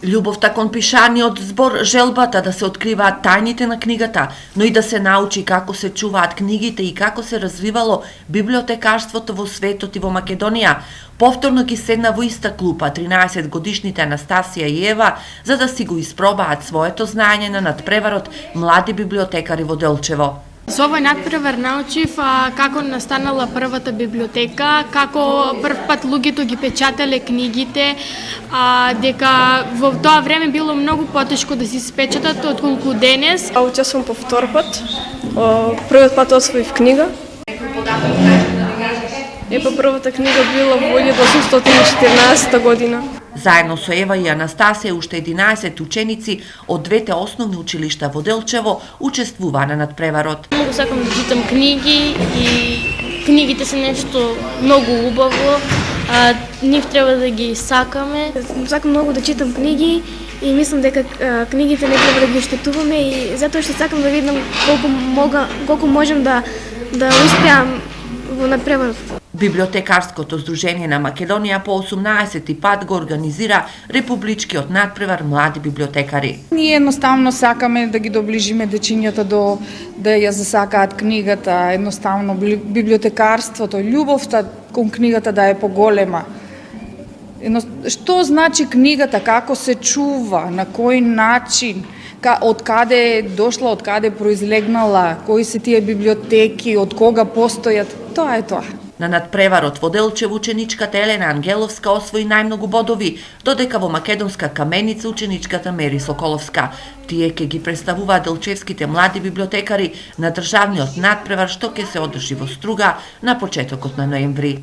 Љубовта кон пишаниот збор, желбата да се откриваат тајните на книгата, но и да се научи како се чуваат книгите и како се развивало библиотекарството во светот и во Македонија, повторно ги седна во иста клупа 13-годишните Анастасија и Ева за да си го испробаат своето знаење на надпреварот млади библиотекари во Делчево. За овој надпревар научив како настанала првата библиотека, како прв пат луѓето ги печатале книгите, дека во тоа време било многу потешко да се испечатат отколку денес. Учествувам по втор пат. Првиот пат освоив книга. Првата книга била во 1814 година. Заедно со Ева и Анастасија уште 11 ученици од двете основни училишта во Делчево учествуваа на надпреварот. Многу сакам да читам книги и книгите се нешто многу убаво. Нив треба да ги сакаме. Сакам многу да читам книги и мислам дека книгите не треба да ги оштетуваме и затоа што сакам да видам колку можам да успеам во надпреварот. Библиотекарското здружение на Македонија по 18 пат го организира републичкиот надпревар млади библиотекари. Ние едноставно сакаме да ги доближиме дечињата да ја засакаат книгата, едноставно библиотекарството, љубовта кон книгата да е поголема. Што значи книгата, како се чува, на кој начин, од каде е дошла, од каде е произлегнала, кои се тие библиотеки, од кога постојат, тоа е тоа. На надпреварот во Делчево ученичката Елена Ангеловска освои најмногу бодови, додека во Македонска Каменица ученичката Мери Соколовска. Тие ќе ги представуваат делчевските млади библиотекари на државниот надпревар што ќе се одржи во Струга на почетокот на ноември.